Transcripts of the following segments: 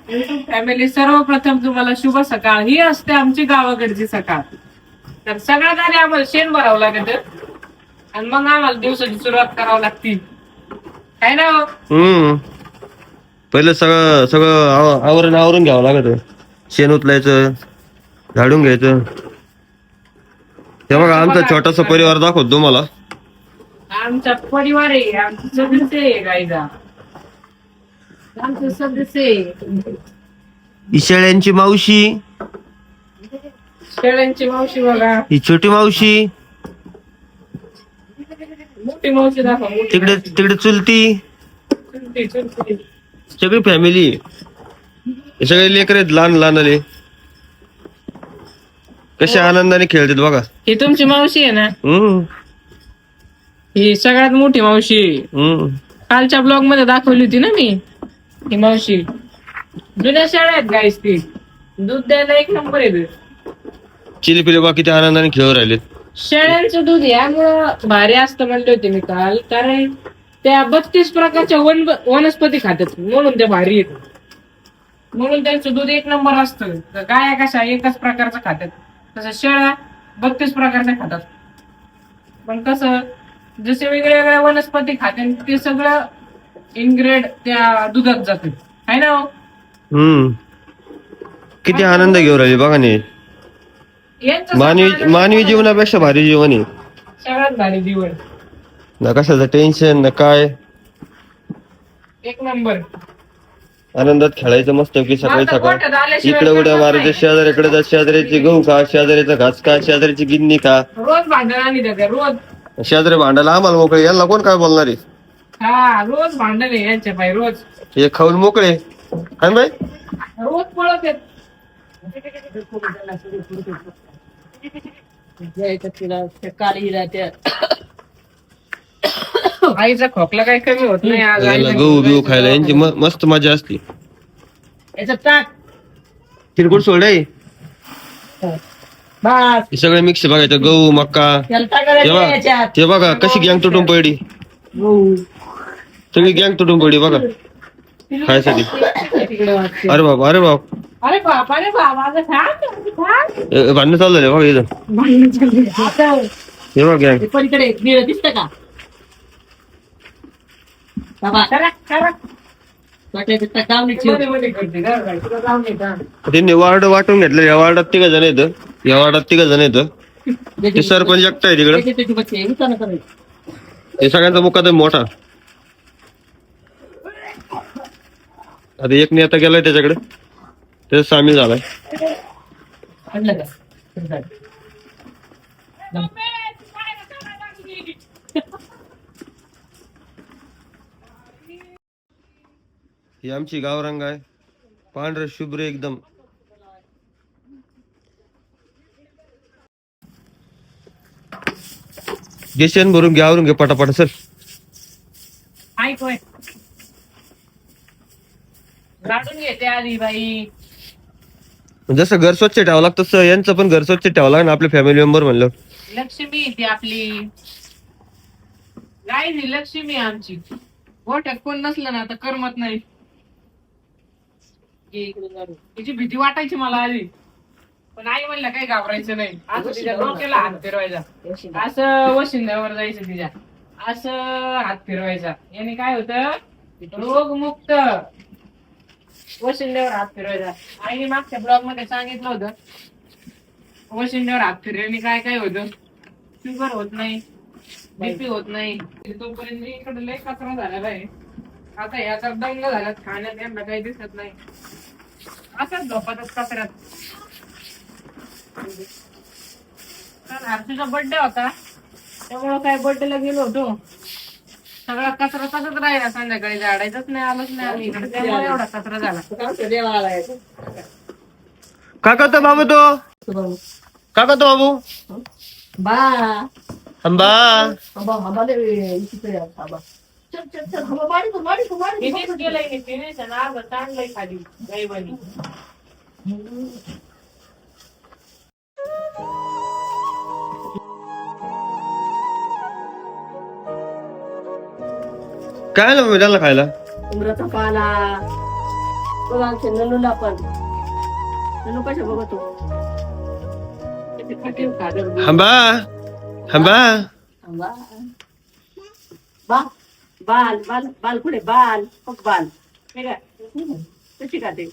YouTube family, सर्वप्रथम तुम्हाला शुभ सकाळ. ही असते आमची गावाकडची सकाळ. तर सगळ्यात आधी आम्हाला शेण भरावं लागत आणि मग आम्हाला दिवसाची सुरुवात करावी लागती, काय ना हो? पहिलं सगळं सगळं आवरून घ्यावं लागत. शेण उचलायचं, झाडून घ्यायचं. ते बघा आमचा छोटासा परिवार दाखवतो तुम्हाला. आमचा परिवार आहे, आमचं सदस्य आहे गाईचा, आमचं सदस्य आहे. ही शेळ्यांची मावशी, शेळ्यांची मावशी बघा, ही छोटी मावशी, मोठी मावशी दाखवा. तिकडे तिकडे चुलती, चुलती. सगळी फॅमिली. हे सगळे लेकर आहेत लहान लहान आले. कसे आनंदाने खेळतात बघा. ही तुमची मावशी आहे ना? ही सगळ्यात मोठी मावशी. कालच्या ब्लॉग मध्ये दाखवली होती ना मी ही मावशी. जुन्या शाळा आहेत गाईस, ती दूध द्यायला एक नंबर आहे. चिली पिले बा किती आनंदाने खेळू राहिलेत. शेळ्यांचं दूध यामुळं भारी असतं म्हणले होते मी काल, कारण त्या 32 प्रकारच्या वनस्पती खातात म्हणून ते भारी येत, म्हणून त्यांचं दूध एक नंबर असतं. गाया कशा एकाच प्रकारचं खातात, तसं शेळ्या 32 प्रकारच्या खातात. पण कसं जसे वेगळ्या वेगळ्या वनस्पती खाते ते सगळं इन्ग्रेड त्या दुधात जाते, आहे ना हो? किती आनंद घेऊ राहिले बघा नाही. मानवी जीवनापेक्षा भारी जीवन आहे. सगळ्यात भारी जीवन, ना कशाचं टेन्शन ना काय. एक नंबर आनंदात खेळायचं मस्त की सकाळी सकाळ. इकडे उड्या मारायचं, शेजाऱ्याकडे जा, शेजाऱ्याची गहू खा, शेजाऱ्याचा घास खा, शेजाऱ्याची गिन्नी खा. रोज भांडण आणि दादा रोज. शेजारी भांडायला आम्हाला मोकळे, यांना कोण काय बोलणार आहे? हा, रोज भांडण आहे यांच्या पाय, रोज. हे खाऊन मोकळे काय बाई. रोज पळत येत. आईचा खोकला काही कमी होत नाही आज. गहू बिहू खायला यांची मस्त मजा असते. याचं टाक किरकोळ सोडाय बस. हे सगळे मिक्स बघायचं, गहू मक्का. ते बघा कशी गँग तुटून पडली, सगळी गँग तुटून पडली बघा खायसाठी. अरे बाप अरे बाप, अरे बाप अरे बाप, भांडणं चालू झाले बघा इथं. हे बघा गँग. पलीकडे दिसत का त्यांनी वार्ड वाटून घेतलं. या वार्डात 3 जण येतं, या वार्डात 3 जण येतं. ते सरपंच एकटा आहे तिकडे. हे सगळ्यांचा मुकादम मोठा. आता एक नेता गेलाय त्याच्याकडे, त्याच्यात सामील झालाय. ही आमची गावरांग आहे, पांढर शुभ्र एकदम. गेशन भरून घ्या, आवरून घे पटापट सर. ऐकूय गाडून घेते आधी बाई. जसं घर स्वच्छ ठेवावं लागतं तसं यांचं पण घर स्वच्छ ठेवावं लागेल आपले फॅमिली मेंबर म्हणलं. लक्ष्मी ती आपली गाय, ही लक्ष्मी आमची. गोठ्यात कोण नसलं ना तर करमत नाही. तिची भीती वाटायची मला आधी, पण आई म्हणलं काही घाबरायचं नाही. असं तिच्या डोक्याला हात फिरवायचा, असं वशिंद्यावर जायचं तिच्या, असं हात फिरवायचा. याने काय होतं, रोगमुक्त वशिंद्यावर हात फिरवायचा. आईने मागच्या ब्लॉग मध्ये सांगितलं होतं, वशिंद्यावर हात फिरल्याने काय काय होतं, शुगर होत नाही, बीपी होत नाही. तोपर्यंत इकडे लय कचरा झालेला आहे. आता याचा दंग झाल्यात, खाण्यात यांना काही दिसत नाही, असंच झोपतच कचऱ्यात. तर हर्षूचा बर्थडे होता, त्यामुळं काय बर्थडेला गेलो होतो, सगळा कचरा तसंच राहिला. संध्याकाळी झाडायचंच नाही, आलोच नाही आम्ही इकडे, त्यामुळे एवढा कचरा झाला. काय करतो बाबू तो, काय करतो बाबू बा अंबा. खाली गाईबानी. काय ना त्याला खायला उमराचा पाला, बघा आमच्या ननूला पण ननू कशा बघतो हंबा हंबा बा बाल बाल बाल कुठे बाल बघ बाल हे काय कशी का ते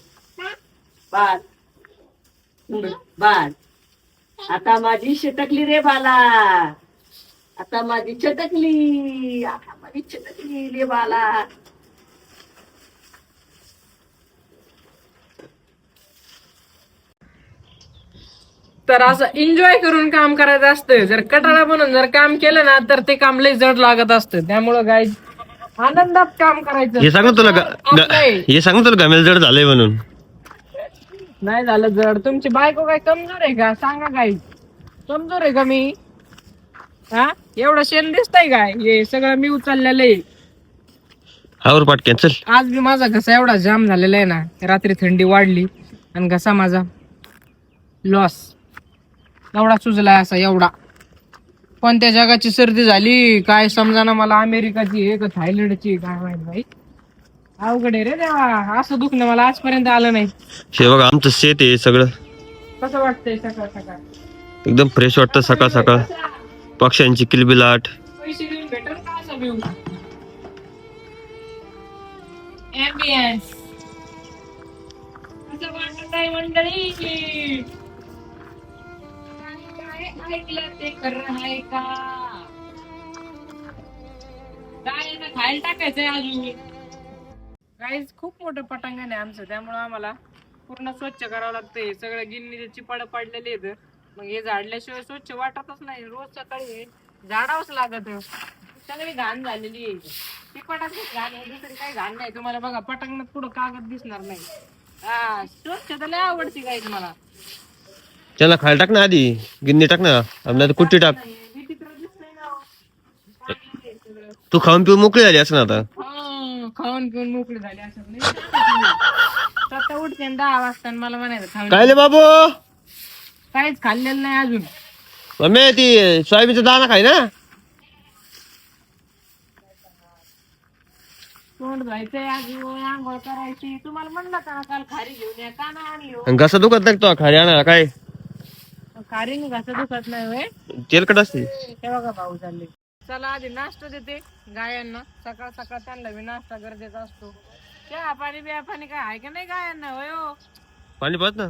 बाल बाल आता माझी शेतकली रे बाला आता माझी चटकली आता माझी चटकली रे बाला तर असं एन्जॉय करून काम करायचं असतं. जर कटाळा बनून जर काम केलं ना तर ते काम लय जड लागत असतं. त्यामुळं काय आनंदात काम करायचं. हे सांग तुला आपलंय. हे सांग तुला गमेल जड झालंय म्हणून. नाही झालं जड. तुमची बायको काय कमजोर आहे का? सांगा काय कमजोर आहे का मी? हा एवढं शेण दिसतंय काय? हे सगळं मी उचललेलं आहे. आवर पाठ कॅन्सल. आज बी माझा घसा एवढा जाम झालेला आहे ना. रात्री थंडी वाढली आणि घसा माझा लॉस एवढा सुजलाय असा एवढा. कोणत्या जगाची सर्दी झाली काय समजाना मला. अमेरिकाची आहे का थायलंडची काय माहित भाई. अवघड आहे रे देवा. असं दुखणं मला आजपर्यंत आलं नाही. हे बघा आमचं शेत आहे सगळं. कसं वाटतंय सकाळ सकाळ? एकदम फ्रेश वाटतं सकाळ सकाळ. पक्ष्यांची किलबिलाट. पैसे देऊन भेटेल का असं व्ह्यू? Ambience. असं वाटत आहे मंडळी. काय ऐकलं ते खरं आहे का? काय ना खायला टाकायचंय अजून. गाईज खूप मोठं पटांगण आहे आमचं. त्यामुळं आम्हाला पूर्ण स्वच्छ करावं लागतंय. सगळं गिन्नीचे चिपाड पडलेले आहेत. मग हे झाडल्याशिवाय स्वच्छ वाटतच नाही. रोज सकाळी हे झाडावंच लागत. सगळी घाण झालेली आहे. चिपाटातच घाण आहे. दुसरी काही घाण नाही. तुम्हाला बघा पटांगणात पुढं कागद दिसणार नाही. हा स्वच्छता लय आवडती गाईज मला. त्याला खायला टाक ना आधी. गिन्नी टाक ना. आपल्याला कुट्टी टाक. तू खाऊन पिऊन मोकळी झाली असं ना आता. खाऊन पिऊन मोकळी झाली असं नाही. स्वतः उठते 10 वाजता आणि मला म्हणायचं खाऊन. काय ले बाबू काहीच खाल्लेलं नाही अजून. मम्मी ती सोयाबीनचा दाना खाय ना. तोंड धुवायचंय अजून. आंघोळ करायची. तुम्हाला म्हणलं का काल खारी घेऊन या का नाही आणली हो? घसा दुखत नाही तो खाली आणा काय. खारीने घासा दुखत नाही होय. तेलकट असते. हे बघा भाऊ चालले. चला आधी नाश्ता देते गायांना. सकाळ सकाळ त्यांना बी नाश्ता गरजेचा असतो. चहा पाणी बिया पाणी काय आहे का नाही गायांना होय हो? पाणी पाहत ना.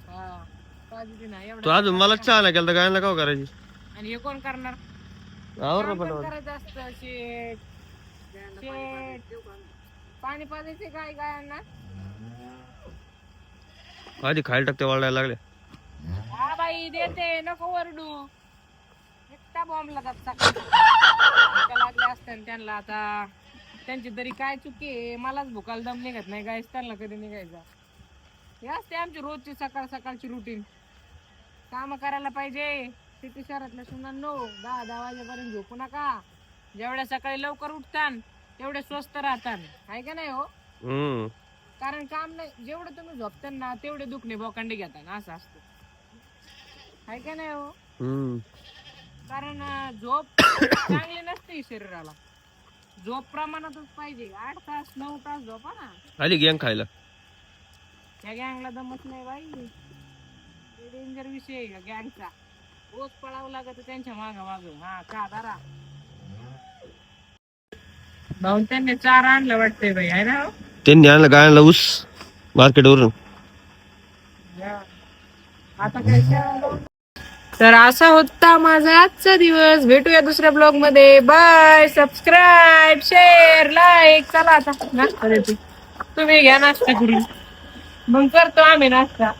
हा पाहिजे नाही तू एवढं. अजून मला चहा नाही केला गायला का करायची. आणि हे कोण करणार? आवर काम पण पण करायचं असतं. शेत शेत पाणी पाजायचे काय गायांना. आधी खायला टाकते वाळायला लागले. हा बाई देते नको वरडू. एकटा बॉम्ब लागतात सकाळी लागले असते त्यांना. आता त्यांची तरी काय चुकी आहे. मलाच भुकाला दम निघत नाही. गायच त्यांना कधी निघायचा. हे असते आमची रोजची सकाळ सकाळची रुटीन. काम करायला पाहिजे. सिटी शहरातल्या सुनांनो 10 वाजेपर्यंत झोपू नका. जेवढ्या सकाळी लवकर उठतान तेवढे स्वस्त राहतान. आहे का नाही हो? कारण काम नाही. जेवढं तुम्ही झोपतान ना तेवढे दुखणे बोकांडी घेतान असं असतं. आहे का नाही हो? कारण झोप चांगली नसते शरीराला. झोप प्रमाणातच पाहिजे. 8 तास 9 तास झोपा ना. आली गँग खायला. या गँगला दमत नाही बाई. डेंजर विषय आहे गँगचा. रोज पळावं लागत त्यांच्या माग माग. हा का दारा भाऊ त्यांनी 4 आणलं वाटतंय बाई. आहे ना हो? त्यांनी आणलं गायला ऊस मार्केट वरून. आता काय. तर असा होता माझा आजचा दिवस. भेटूया दुसऱ्या ब्लॉग मध्ये. बाय. Subscribe share like. चला आता नाश्ता देते. तुम्ही घ्या नाश्ता करून. मग करतो आम्ही नाश्ता.